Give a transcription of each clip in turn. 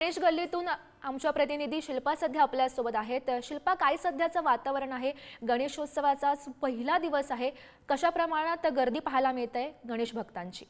गणेश गल्लीतून आमच्या प्रतिनिधी शिल्पा सध्या आपल्यासोबत आहेत। शिल्पा, काय सध्याचं वातावरण आहे? गणेशोत्सवाचा पहिला दिवस आहे, कशा प्रमाणात गर्दी पाहायला मिळते गणेश भक्तांची?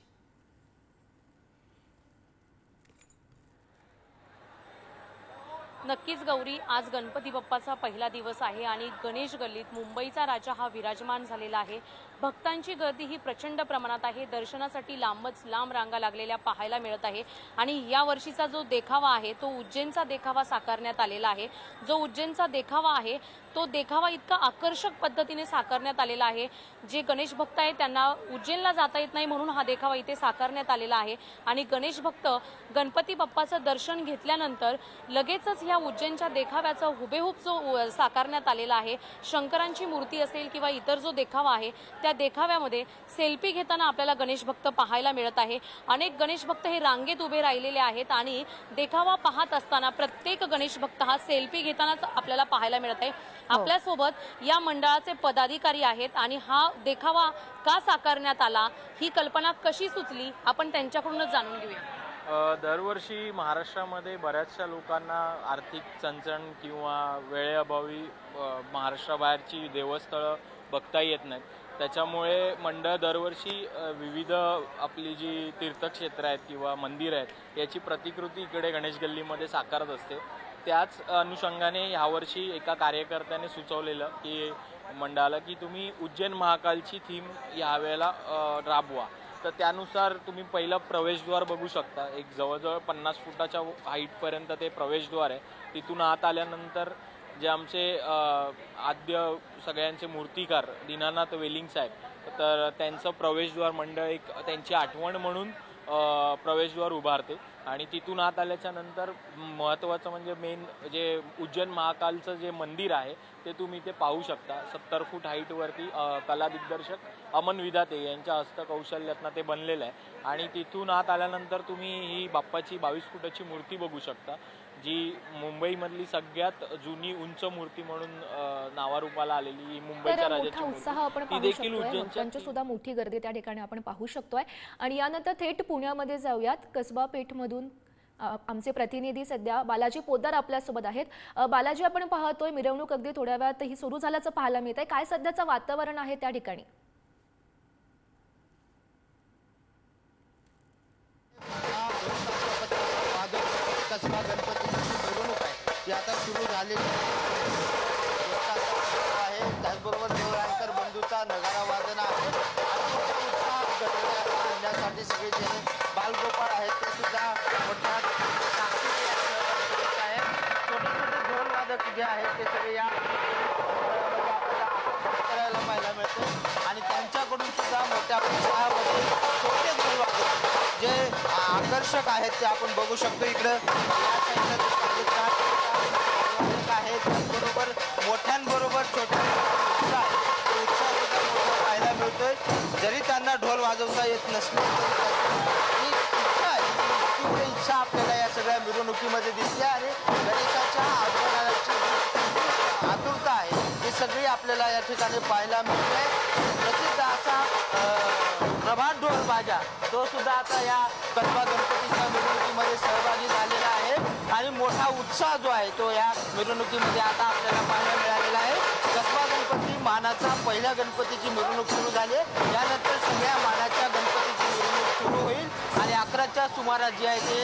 नक्कीच गौरी, आज गणपती बाप्पाचा पहिला दिवस आहे आणि गणेश गल्लीत मुंबईचा राजा हा विराजमान झालेला आहे। भक्तांची गर्दी ही प्रचंड प्रमाणात आहे। दर्शनासाठी लांबच लांब रांगा लागलेल्या पाहायला मिळत आहे आणि या वर्षीचा जो देखावा आहे तो उज्जैनचा देखावा साकारण्यात आलेला आहे। जो उज्जैनचा देखावा आहे तो देखावा इतका आकर्षक पद्धतीने साकारण्यात आलेला आहे। जे गणेश भक्त आहेत त्यांना उज्जैनला जाता येत नाही म्हणून हा देखावा इथे साकारण्यात आलेला आहे आणि गणेश भक्त गणपती बाप्पाचं दर्शन घेतल्यानंतर लगेचच या उज्जैनच्या देखाव्याचा हुबेहूब जो साकारण्यात आलेला आहे, शंकरांची मूर्ती असेल किंवा इतर जो देखावा आहे त्या देखाव्यामध्ये सेल्फी घेताना आपल्याला गणेश भक्त पाहायला मिळत आहे। अनेक गणेश भक्त हे रांगेत उभे राहिलेले आहेत आणि देखावा पाहत असताना प्रत्येक गणेश भक्त हा सेल्फी घेतानाच आपल्याला पाहायला मिळत आहे। आपल्यासोबत या मंडळाचे पदाधिकारी आहेत आणि हा देखावा का साकारण्यात आला, ही कल्पना कशी सुचली, आपण त्यांच्याकडूनच जाणून घेऊया। दरवर्षी महाराष्ट्रामध्ये बऱ्याचशा लोकांना आर्थिक चणचण किंवा वेळेअभावी महाराष्ट्राबाहेरची देवस्थळं बघता येत नाहीत। त्याच्यामुळे मंडळ दरवर्षी विविध आपली जी तीर्थक्षेत्र आहेत किंवा मंदिर आहेत याची प्रतिकृती इकडे गणेश गल्लीमध्ये साकारत असते। त्याच अनुषंगाने यावर्षी एका कार्यकर्त्याने सुचवलेलं की मंडळाला की तुम्ही उज्जैन महाकालची थीम यावेळेला राबवा। तर त्यानुसार तुम्ही पहिलं प्रवेशद्वार बघू शकता। एक जवळजवळ 50 फुटाच्या हाईटपर्यंत ते प्रवेशद्वार आहे। तिथून आत आल्यानंतर जे आमचे आद्य सगळ्यांचे मूर्तिकार दीनानाथ वेलिंग साहेब, तर त्यांचं प्रवेशद्वार मंडळ एक त्यांची आठवण म्हणून प्रवेशद्वार उभारते आणि तिथून आत आल्याच्या नंतर महत्त्वाचं म्हणजे मेन जे उज्जैन महाकालचं जे मंदिर आहे ते तुम्ही ते पाहू शकता। 70 फूट हाईटवरती कला दिग्दर्शक अमन विधाते यांच्या हस्तकौशल्यातनं ते बनलेलं आहे आणि तिथून आत आल्यानंतर तुम्ही ही बाप्पाची 22 फुटाची मूर्ती बघू शकता, जी मुंबईमधली सगळ्यात जुनी उंच मूर्ती म्हणून नावारूपाला आलेली ही मुंबईच्या राजाची मूर्ती, ती देखील उज्जैनची सुद्धा मोठी गर्दी त्या ठिकाणी आपण पाहू शकतोय। आणि यानंतर थेट पुण्यामध्ये जाऊयात। कसबा पेठमधून आमचे प्रतिनिधी सध्या बालाजी पोद्दार आपल्यासोबत आहेत। बालाजी, आपण पाहतोय मिरवणूक अगदी थोड्या वेळात ही सुरू झाल्याचं पाहायला मिळत आहे, काय सध्याचं वातावरण आहे त्या ठिकाणी? कसबा गणपतीची मिरवणूक आहे ती आता सुरू झालेली आहे। त्याचबरोबर देवळांकर बंधूचा नगारा वादन आहे। आणण्यासाठी सगळे जे बालगोपाळ आहेत ते सुद्धा मोठ्या आहेत। छोटे छोटे ढोल वादक जे आहेत ते सगळे या करायला पाहायला मिळते आणि त्यांच्याकडून सुद्धा मोठ्या उत्साहामध्ये छोटे ढोल वादक जे आकर्षक आहेत ते आपण बघू शकतो। इकडं आहेत, त्याचबरोबर मोठ्यांबरोबर छोट्या उत्साह सुद्धा मोठा पाहायला मिळतोय। जरी त्यांना ढोल वाजवता येत नसले तरी तीव्र इच्छा आपल्याला या सगळ्या मिरवणुकीमध्ये दिसते आणि गणेशाच्या आगमनाची आतुरता आहे ही सगळी आपल्याला या ठिकाणी पाहायला मिळते। प्रसिद्ध असा प्रभात ढोल बाजा तो सुद्धा आता या कसबा गणपतीच्या मिरवणुकीमध्ये सहभागी झालेला आहे आणि मोठा उत्साह जो आहे तो या मिरवणुकीमध्ये आता आपल्याला पाहायला मिळालेला आहे। कसबा गणपती मानाचा पहिल्या गणपतीची मिरवणूक सुरू झाली, यानंतर सगळ्या मानाच्या गणपतीची मिरवणूक सुरू होईल आणि 11च्या सुमारास जी आहे ते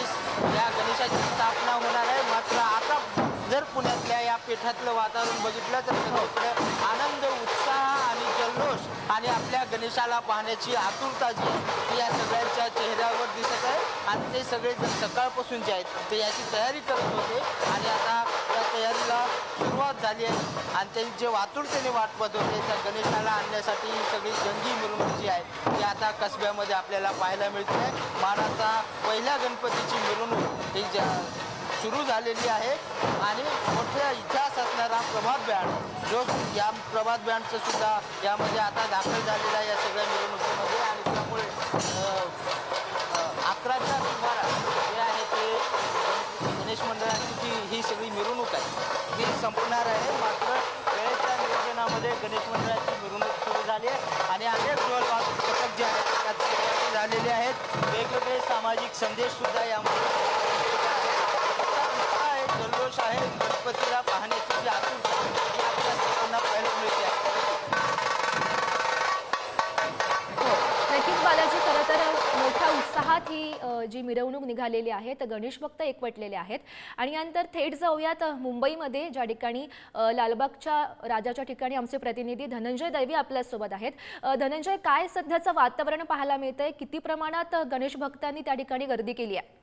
या गणेशाची स्थापना होणार आहे। मात्र आता जर पुण्यातल्या या पेठातलं वातावरण बघितलं तर सगळीकडे आनंद, उत्साह आणि जल्लोष आणि आपल्या गणेशाला पाहण्याची आतुरता जी आहे ती या सगळ्यांच्या चेहऱ्यावर दिसत आहे आणि ते सगळे जर सकाळपासून जे आहेत ते याची तयारी करत होते आणि आता त्या तयारीला सुरुवात झाली आहे आणि त्यांनी जे आतुरतेने वाट पाहत होते त्या गणेशाला आणण्यासाठी ही सगळी जंगी मिरवणूक जी आहे ती आता कसब्यामध्ये आपल्याला पाहायला मिळते आहे। मानाचा पहिल्या गणपतीची मिरवणूक ही सुरू झालेली आहे आणि मोठ्या इतिहास असणारा प्रभात बँड जो या प्रभात बँडचं सुद्धा यामध्ये आता दाखल झालेला आहे या सगळ्या मिरवणुकीमध्ये आणि त्यामुळे 11च्या सुमारास जे आहे ते गणेश मंडळाची ही सगळी मिरवणूक आहे ती संपणार आहे। मात्र वेळेच्या नियोजनामध्ये गणेश मंडळाची मिरवणूक सुरू झाली आहे आणि अनेक ढोल वादक पथक जे आहेत त्यात झालेले आहेत। वेगवेगळे सामाजिक संदेश सुद्धा यामध्ये जल्लोष आहे गणपतीला पाहण्याची जी आतुरता ही आपल्या सर्वांना पाहायला मिळते आहे. हो नक्कीच बालाजी, खरं तर मोठ्या उत्साहात ही जी मिरवणूक निघालेली आहे तर गणेश भक्त एकवटलेले आहेत. आणि यानंतर थेट जाऊयात मुंबईमध्ये, ज्या ठिकाणी लालबागच्या राजाच्या ठिकाणी आमचे प्रतिनिधी धनंजय दैवी आपल्यासोबत आहेत. धनंजय, काय सध्याचं वातावरण पाहायला मिळतंय? किती प्रमाणात गणेश भक्तांनी त्या ठिकाणी गर्दी केली आहे?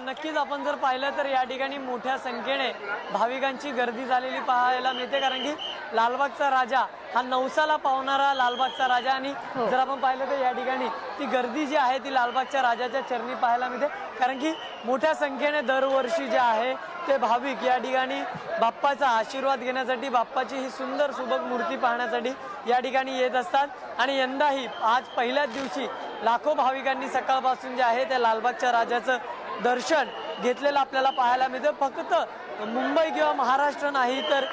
नक्कीच आपण जर पाहिलं तर या ठिकाणी मोठ्या संख्येने भाविकांची गर्दी झालेली पाहायला मिळते, कारण की लालबागचा राजा हा नवसाला पावणारा लालबागचा राजा. आणि जर आपण पाहिलं तर या ठिकाणी ती गर्दी जी आहे ती लालबागच्या राजाच्या चरणी पाहायला मिळते, कारण की मोठ्या संख्येने दरवर्षी जे आहे ते भाविक या ठिकाणी बाप्पाचा आशीर्वाद घेण्यासाठी, बाप्पाची ही सुंदर सुबक मूर्ती पाहण्यासाठी या ठिकाणी येत असतात. आणि यंदाही आज पहिल्याच दिवशी लाखो भाविकांनी सकाळपासून जे आहे त्या लालबागच्या राजाचं दर्शन घेतलेलं आपल्याला पाहायला मिळतं. फक्त मुंबई किंवा महाराष्ट्र नाही तर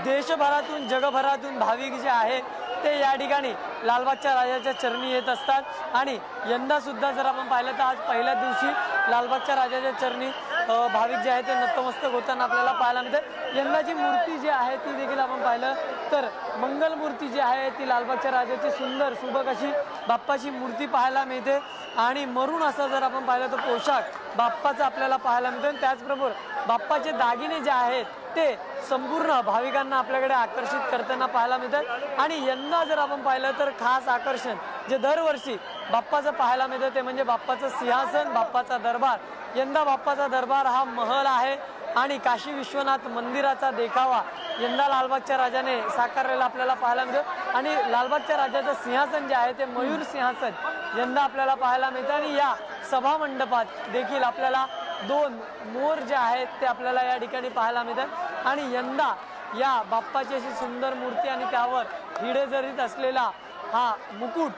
देशभरातून जगभरातून भाविक जे आहेत ते या ठिकाणी लालबागच्या राजाच्या चरणी येत असतात. आणि यंदा सुद्धा जर आपण पाहिलं तर आज पहिल्या दिवशी लालबागच्या राजाच्या चरणी भाविक जे आहेत ते नतमस्तक होताना आपल्याला पाहायला मिळते. यंदाची मूर्ती जी आहे ती देखील आपण पाहिलं तर मंगल मूर्ती जी आहे ती लालबागच्या राजाची सुंदर सुबक अशी बाप्पाची मूर्ती पाहायला मिळते. आणि मरून असा जर आपण पाहिलं तर पोशाख बाप्पाचा आपल्याला पाहायला मिळतो. आणि त्याचबरोबर बाप्पाचे दागिने जे आहेत ते संपूर्ण भाविकांना आपल्याकडे आकर्षित करताना पाहायला मिळतात. आणि यंदा जर आपण पाहिलं तर खास आकर्षण जे दरवर्षी बाप्पाचं पाहायला मिळतं ते म्हणजे बाप्पाचं सिंहासन, बाप्पाचा दरबार. यंदा बाप्पाचा दरबार हा महल आहे आणि काशी विश्वनाथ मंदिराचा देखावा यंदा लालबागच्या राजाने साकारलेला आपल्याला पाहायला मिळतं. आणि लालबागच्या राजाचं सिंहासन जे आहे ते मयूर सिंहासन यंदा आपल्याला पाहायला मिळतं. आणि या सभा मंडपात देखील आपल्याला 2 मोर जे आहेत ते आपल्याला या ठिकाणी पाहायला मिळतात. आणि यंदा या बाप्पाची अशी सुंदर मूर्ती आणि त्यावर हिडे जरीत असलेला हा मुकुट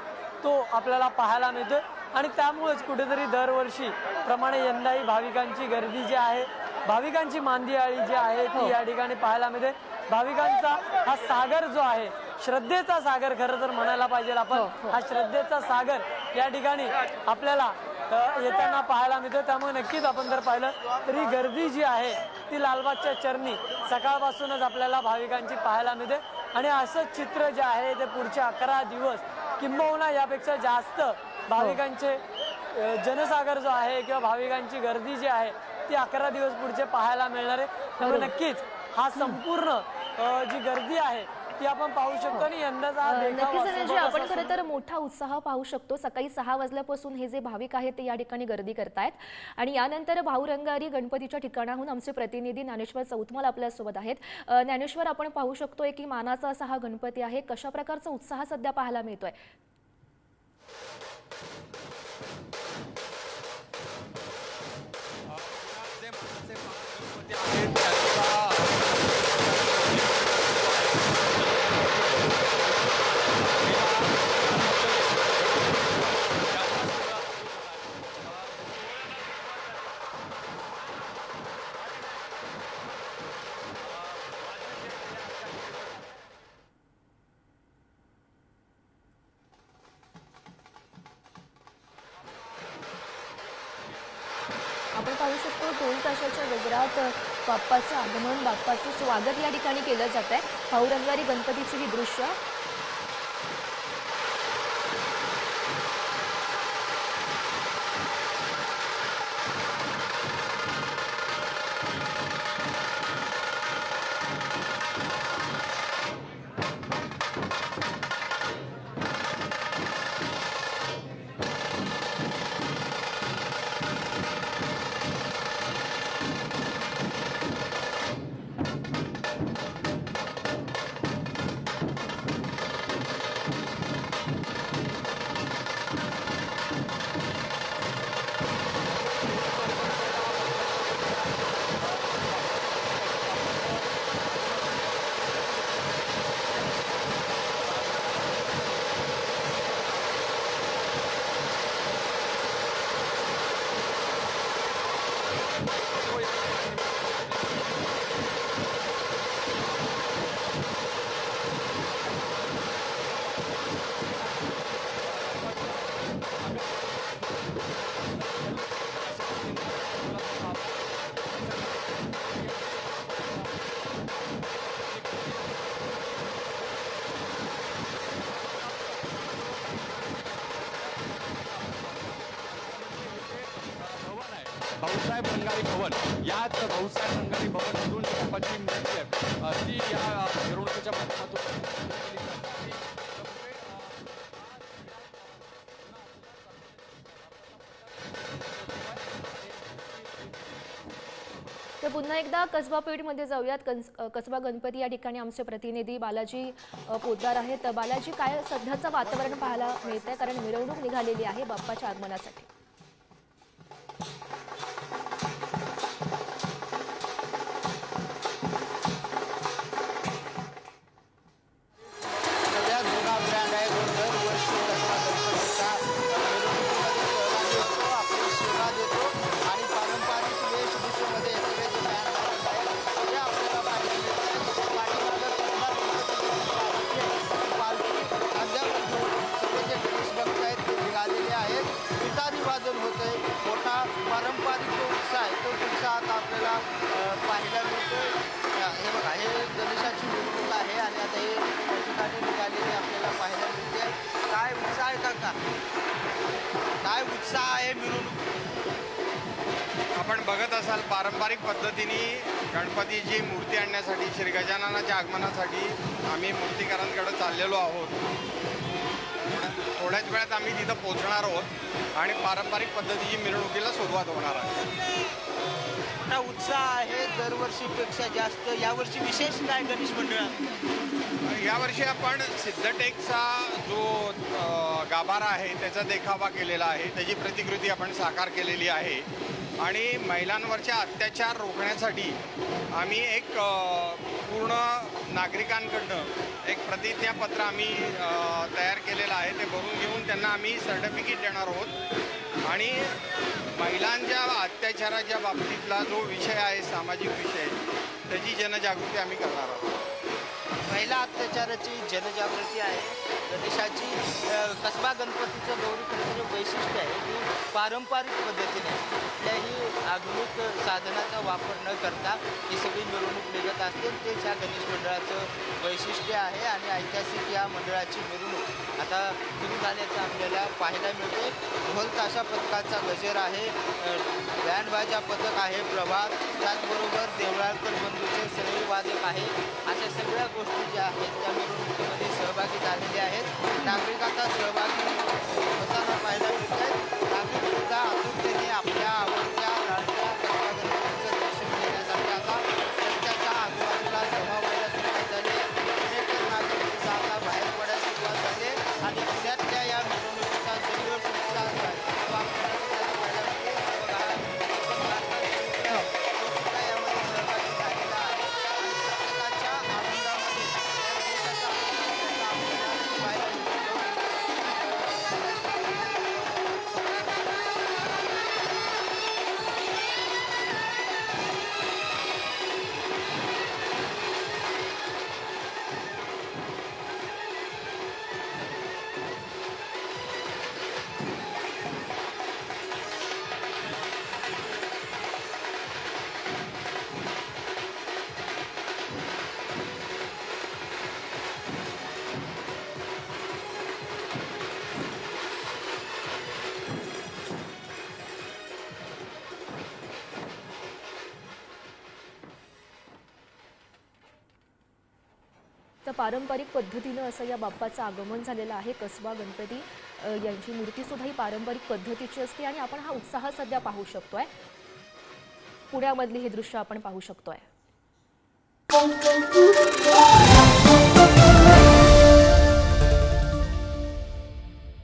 तो आपल्याला पाहायला मिळतो. आणि त्यामुळेच कुठेतरी दरवर्षी प्रमाणे यंदाही भाविकांची गर्दी जी आहे, भाविकांची मांदियाळी जी आहे ती या ठिकाणी पाहायला मिळते. भाविकांचा हा सागर जो आहे, श्रद्धेचा सागर खरं तर म्हणायला पाहिजे आपण, हा श्रद्धेचा सागर या ठिकाणी आपल्याला येताना पाहायला मिळतो. त्यामुळे नक्कीच आपण जर पाहिलं तरी गर्दी जी आहे ती लालबागच्या चरणी सकाळपासूनच आपल्याला भाविकांची पाहायला मिळते. आणि असंच चित्र जे आहे ते पुढचे 11 दिवस किंबहुना यापेक्षा जास्त भाविकांचे जनसागर जो आहे किंवा भाविकांची गर्दी जी आहे ती 11 दिवस पुढचे पाहायला मिळणार आहे. त्यामुळे नक्कीच हा संपूर्ण जी गर्दी आहे ती आपण पाहू शकतो. आणि यंदाचा नक्कीच धनंजय, आपण खरं तर मोठा उत्साह पाहू शकतो. सकाळी 6 वाजल्यापासून हे जे भाविक आहेत ते या ठिकाणी गर्दी करतायत. आणि यानंतर भाऊरंगारी गणपतीच्या ठिकाणाहून आमचे प्रतिनिधी ज्ञानेश्वर चौतमल आपल्यासोबत आहेत. ज्ञानेश्वर, आपण पाहू शकतोय की मानाचा असा हा गणपती आहे, कशा प्रकारचा उत्साह सध्या पाहायला मिळतोय? आपण पाहू शकतो ढोल ताशाच्या गजरात बाप्पाचं आगमन, बाप्पाचं स्वागत या ठिकाणी केलं जात आहे. भाऊरंगारी गणपतीची ही दृश्य भाऊसाहेब रंगारी भवन, याच भाऊसाहेब रंगारी भवनमधून बाप्पाची मूर्ती आहे ती या मिरवणुकीच्या माध्यमातून तर पुन्हा एकदा कसबा पेठमध्ये जाऊयात. कसबा गणपती या ठिकाणी आमचे प्रतिनिधी बालाजी पोद्दार आहेत. बालाजी, काय सध्याचं वातावरण पाहायला मिळतंय, कारण मिरवणूक निघालेली आहे बाप्पाच्या आगमनासाठी? सगळ्यात जुना ब्रँड आहे जो दरवर्षी कसबा गणपतीच्या मिरवणुकीमध्ये सहभागी होतो, आपली सेवा देतो आणि पारंपरिक वेशभूषेमध्ये हे सगळे जे बँड वाजत आहेत ते आपल्याला पाहायला मिळतात. पाठीमागं कसबा गणपतीची पालखी खांद्यावर घेऊन सगळे जे गणेश भक्त आहेत ते निघालेले आहेत. तुतारी वादन होतंय, मोठा पारंपरिक जो उत्साह आहे तो उत्साहात आपल्याला पाहायला मिळतोय. हे बघा, हे गणेशाची मिरवणूक आहे आणि आता हे त्या ठिकाणी निघालेली आपल्याला पाहायला मिळते. काय उत्साह आहे काका, काय उत्साह आहे मिरवणूक? आपण बघत असाल पारंपरिक पद्धतीने गणपतीची मूर्ती आणण्यासाठी श्री गजाननाच्या आगमनासाठी आम्ही मूर्तिकारांकडे चाललेलो आहोत. थोड्याच वेळात आम्ही तिथं पोहोचणार आहोत आणि पारंपरिक पद्धतीची मिरवणुकीला सुरुवात होणार आहे. मोठा उत्साह आहे दरवर्षीपेक्षा जास्त. यावर्षी विशेष काय गणेश मंडळात? यावर्षी आपण सिद्धटेकचा जो गाभारा आहे त्याचा देखावा केलेला आहे, त्याची प्रतिकृती आपण साकार केलेली आहे आणि महिलांवरच्या अत्याचार रोखण्यासाठी आम्ही एक पूर्ण नागरिकांकडनं एक प्रतिज्ञापत्र आम्ही तयार केलेलं आहे. ते भरून घेऊन त्यांना आम्ही सर्टिफिकेट देणार आहोत आणि महिलांच्या अत्याचाराच्या बाबतीतला जो विषय आहे, सामाजिक विषय, त्याची जनजागृती आम्ही करणार आहोत. महिला अत्याचाराची जनजागृती आहे गणेशाची. कसबा गणपतीचं गौरी खंडाचं वैशिष्ट्य आहे की पारंपरिक पद्धतीने कुठल्याही आधुनिक साधनाचा वापर न करता ही सगळी मिरवणूक निघत असते. तेच ह्या गणेश मंडळाचं वैशिष्ट्य आहे आणि ऐतिहासिक या मंडळाची मिरवणूक आता सुरू झाल्याचं आपल्याला पाहायला मिळते. ढोल ताशा पथकाचा गजर आहे, बँड बाजा पथक आहे, प्रभात, त्याचबरोबर देवळाळकर बंधूचे सनई वादक आहे. अशा सगळ्या गोष्टी ज्या आहेत त्या मिरवणुकीमध्ये सहभागी झालेल्या आहेत. नागरिक आता सहभागी होताना पाहायला मिळत आहेत. नागरिकसुद्धा आतुरतेने आपल्या आवडत्या लाडक्या कसबा गणपतीचं दर्शन घेण्यासाठी आता रस्त्याच्या आजूबाजूला जमा व्हायला सुरुवात झाली. अनेक नागरिक आता बाहेर पडायला सुरुवात झाली आणि पुण्यातल्या या मिरवणुकीचा जल्लोष उत्साह जो आहे तो आपल्याला पाहायला मिळते. बघा, एकूण सुद्धा यामध्ये सहभागी झालेला आहे आणि प्रत्येकाच्या आनंदामध्ये या गणेशाच्या आनंदाचा आपल्याला पाहायला मिळतो. तर पारंपरिक पद्धतीनं असं या बाप्पाचं आगमन झालेलं आहे. कसबा गणपती यांची मूर्तीसुद्धा ही पारंपरिक पद्धतीची असते आणि आपण हा उत्साह सध्या पाहू शकतोय. पुण्यामधली हे दृश्य आपण पाहू शकतोय.